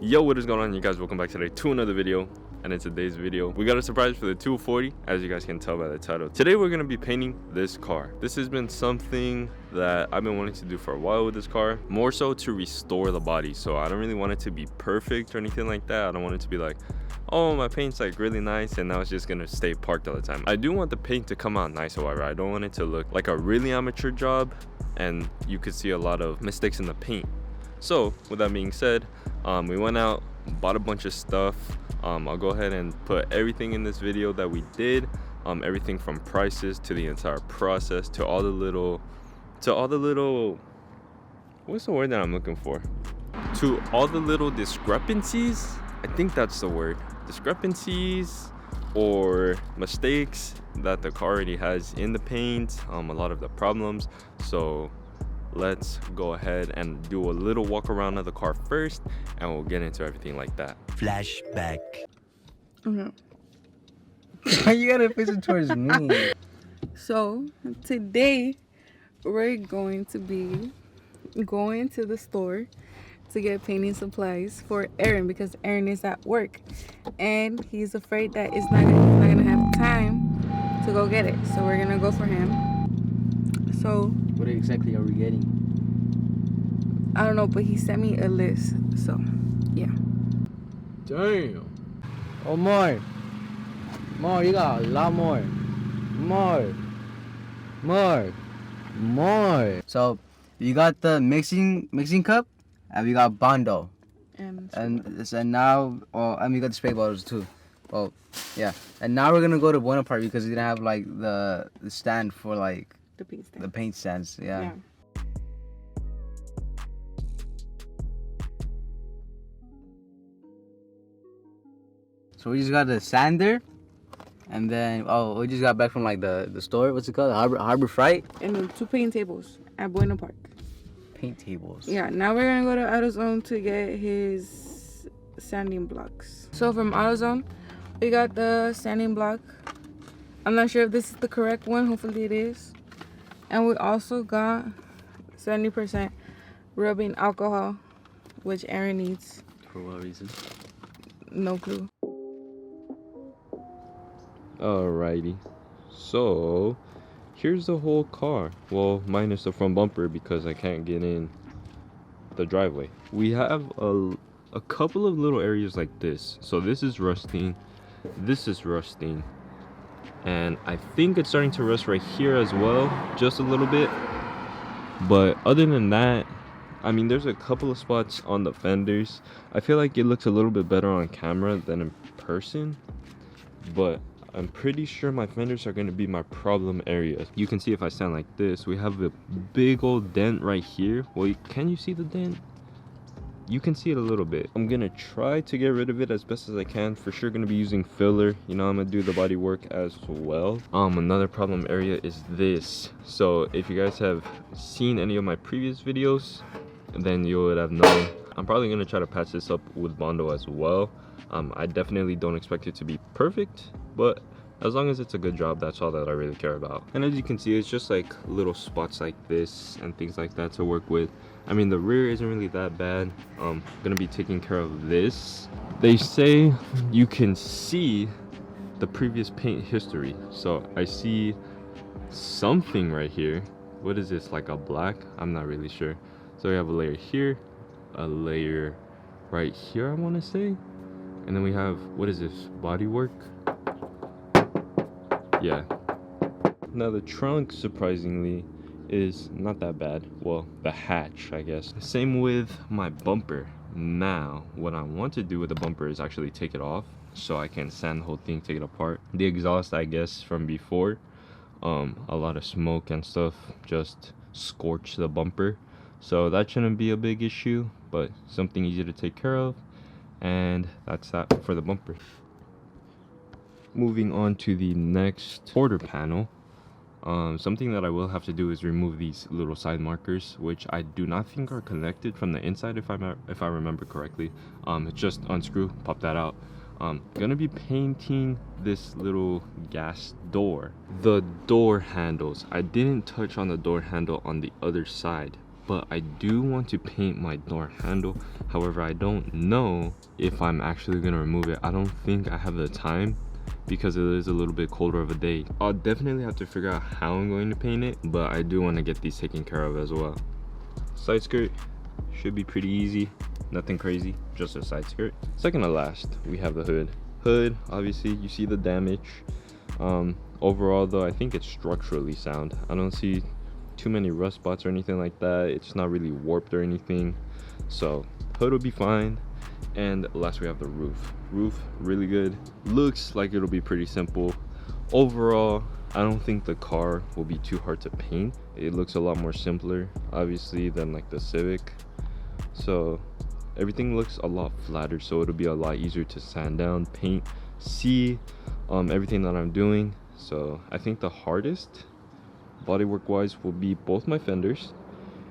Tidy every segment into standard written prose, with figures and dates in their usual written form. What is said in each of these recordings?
Yo, what is going on, you guys? Welcome back today to another video. And in today's video, we got a surprise for the 240, as you guys can tell by the title. Today we're going to be painting this car. This has been something that I've been wanting to do for a while with this car, more so to restore the body. So I don't really want it to be perfect or anything like that. I don't want it to be like, oh, my paint's like really nice and now it's just gonna stay parked all the time. I do want the paint to come out nice, however. I don't want it to look like a really amateur job and you could see a lot of mistakes in the paint. So with that being said, we went out, bought a bunch of stuff. I'll go ahead and put everything in this video that we did, everything from prices to the entire process to all the little what's the word that I'm looking for, to all the little discrepancies. I think that's the word, discrepancies or mistakes that the car already has in the paint, a lot of the problems. So let's go ahead and do a little walk around of the car first and we'll get into everything like that. Flashback. Okay. You gotta face it towards me. So today we're going to be going to the store to get painting supplies for Aaron because Aaron is at work and he's afraid that he's not gonna have time to go get it. So we're gonna go for him. So What exactly are we getting? I don't know, but he sent me a list. So yeah. Damn. Oh, more. More, you got a lot more. More. So you got the mixing cup and we got Bondo. And now, and we got the spray bottles too. Oh, yeah. And now we're gonna go to Bonaparte because we're gonna have like the stand for like the paint stands. Yeah. So we just got the sander, and then we just got back from like the store. What's it called? Harbor Freight. And then 2 paint tables at Buena Park. Paint tables. Yeah, now we're gonna go to Autozone to get his sanding blocks. So from Autozone, we got the sanding block. I'm not sure if this is the correct one. Hopefully it is. And we also got 70% rubbing alcohol, which Aaron needs. For what reason? No clue. Alrighty, so here's the whole car, well minus the front bumper because I can't get in the driveway. We have a couple of little areas like this. So this is rusting, and I think it's starting to rust right here as well, just a little bit. But other than that, I mean, there's a couple of spots on the fenders. I feel like it looks a little bit better on camera than in person, but I'm pretty sure my fenders are going to be my problem area. You can see if I stand like this, we have a big old dent right here. Well, can you see the dent? You can see it a little bit. I'm going to try to get rid of it as best as I can. For sure going to be using filler. You know, I'm going to do the body work as well. Another problem area is this. So if you guys have seen any of my previous videos, then you would have known. I'm probably going to try to patch this up with Bondo as well. I definitely don't expect it to be perfect, but as long as it's a good job, that's all that I really care about. And as you can see, it's just like little spots like this and things like that to work with. I mean, the rear isn't really that bad. I'm gonna be taking care of this. They say you can see the previous paint history. So I see something right here. What is this, like a black? I'm not really sure. So we have a layer here, a layer right here, I want to say, and then we have, what is this, body work? Yeah. Now the trunk, surprisingly, is not that bad. Well, the hatch, I guess. Same with my bumper. Now what I want to do with the bumper is actually take it off so I can sand the whole thing, take it apart. The exhaust, I guess, from before, a lot of smoke and stuff just scorched the bumper. So that shouldn't be a big issue, but something easy to take care of. And that's that for the bumper. Moving on to the next quarter panel. Something that I will have to do is remove these little side markers, which I do not think are connected from the inside, if I remember correctly. Just unscrew, pop that out. Gonna be painting this little gas door. The door handles, I didn't touch on the door handle on the other side, but I do want to paint my door handle. However, I don't know if I'm actually gonna remove it. I don't think I have the time because it is a little bit colder of a day. I'll definitely have to figure out how I'm going to paint it, but I do want to get these taken care of as well. Side skirt should be pretty easy, nothing crazy, just a side skirt. Second to last, we have the hood. Hood, obviously you see the damage. Overall though, I think it's structurally sound. I don't see too many rust spots or anything like that. It's not really warped or anything, so hood will be fine. And last we have the roof. Roof, really good. Looks like it'll be pretty simple. Overall, I don't think the car will be too hard to paint. It looks a lot more simpler, obviously, than like the Civic. So everything looks a lot flatter, so it'll be a lot easier to sand down, paint, see everything that I'm doing. So I think the hardest bodywork wise will be both my fenders,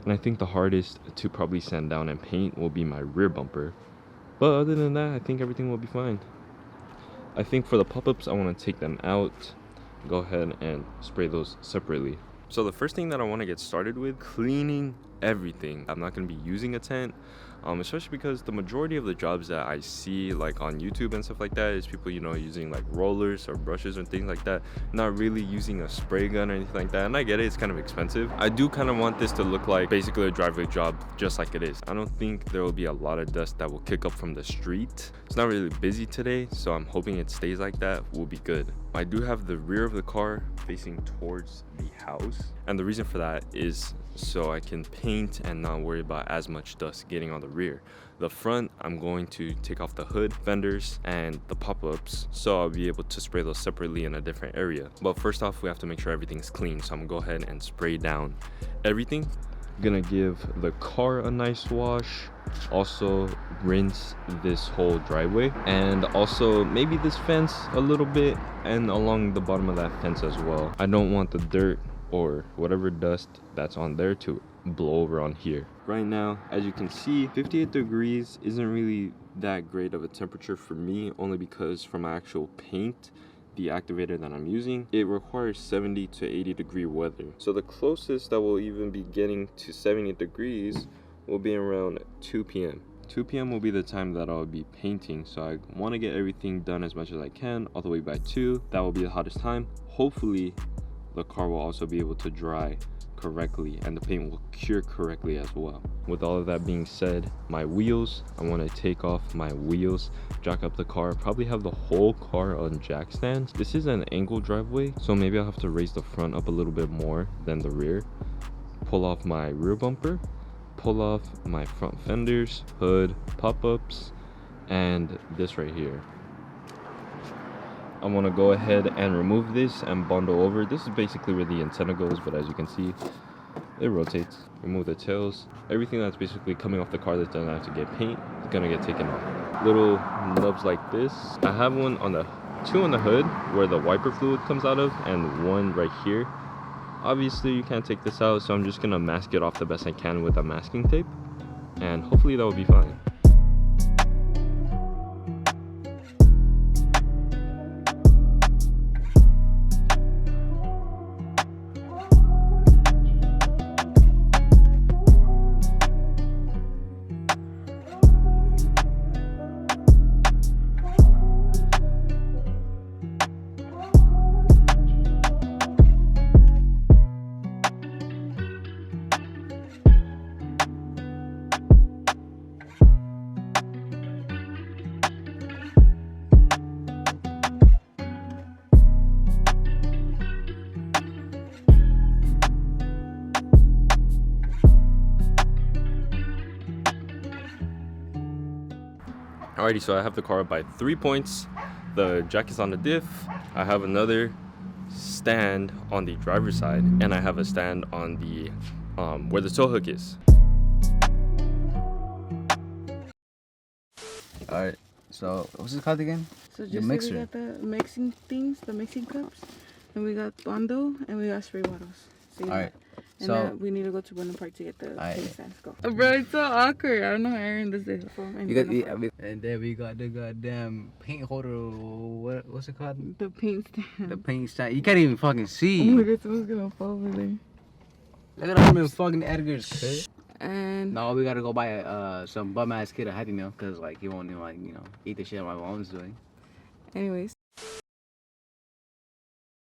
and I think the hardest to probably sand down and paint will be my rear bumper. But other than that, I think everything will be fine. I think for the pop-ups, I want to take them out, go ahead and spray those separately. So the first thing that I want to get started with, cleaning everything. I'm not going to be using a tent, especially because the majority of the jobs that I see like on YouTube and stuff like that is people, you know, using like rollers or brushes and things like that, not really using a spray gun or anything like that. And I get it, it's kind of expensive. I do kind of want this to look like basically a driveway job, just like it is. I don't think there will be a lot of dust that will kick up from the street. It's not really busy today, so I'm hoping it stays like that. Will be good. I do have the rear of the car facing towards the house, and the reason for that is so I can paint and not worry about as much dust getting on the rear. The front, I'm going to take off the hood, fenders, and the pop-ups, so I'll be able to spray those separately in a different area. But first off, we have to make sure everything's clean, so I'm gonna go ahead and spray down everything. Gonna give the car a nice wash, also rinse this whole driveway, and also maybe this fence a little bit, and along the bottom of that fence as well. I don't want the dirt or whatever dust that's on there to blow over on here. Right now, as you can see, 58 degrees isn't really that great of a temperature for me, only because for my actual paint, the activator that I'm using, it requires 70 to 80 degree weather. So the closest that we'll even be getting to 70 degrees will be around 2 p.m. 2 p.m. will be the time that I'll be painting, so I want to get everything done as much as I can all the way by 2. That will be the hottest time. Hopefully the car will also be able to dry correctly and the paint will cure correctly as well. With all of that being said, my wheels, I want to take off my wheels, jack up the car, probably have the whole car on jack stands. This is an angle driveway, so maybe I'll have to raise the front up a little bit more than the rear. Pull off my rear bumper, pull off my front fenders, hood, pop-ups, and this right here. I want to go ahead and remove this and bundle over. This is basically where the antenna goes, but as you can see, it rotates. Remove the tails. Everything that's basically coming off the car that doesn't have to get paint is gonna get taken off. Little nubs like this. I have one on the 2 on the hood where the wiper fluid comes out of, and 1 right here. Obviously you can't take this out, so I'm just gonna mask it off the best I can with a masking tape, and hopefully that will be fine. Alrighty, so I have the car up by 3 points. The jack is on the diff. I have another stand on the driver's side, and I have a stand on the where the tow hook is. Alright, so what's it called again? So The just mixer. we got the mixing things, the mixing cups, and we got bondo, and we got spray bottles. So you Alright, and so we need to go to Window Park to get the Alright. paint stands. Go. Bro, it's so awkward. I don't know how Aaron does this. you got and then we got the goddamn paint holder. What's it called? The paint stand. The paint stand. You can't even fucking Oh see. my god, someone's gonna fall over there. Look at all them fucking Edgar's. And No, we gotta go buy some bum ass kid a Happy Meal because like he won't even like eat the shit my mom's doing. anyways,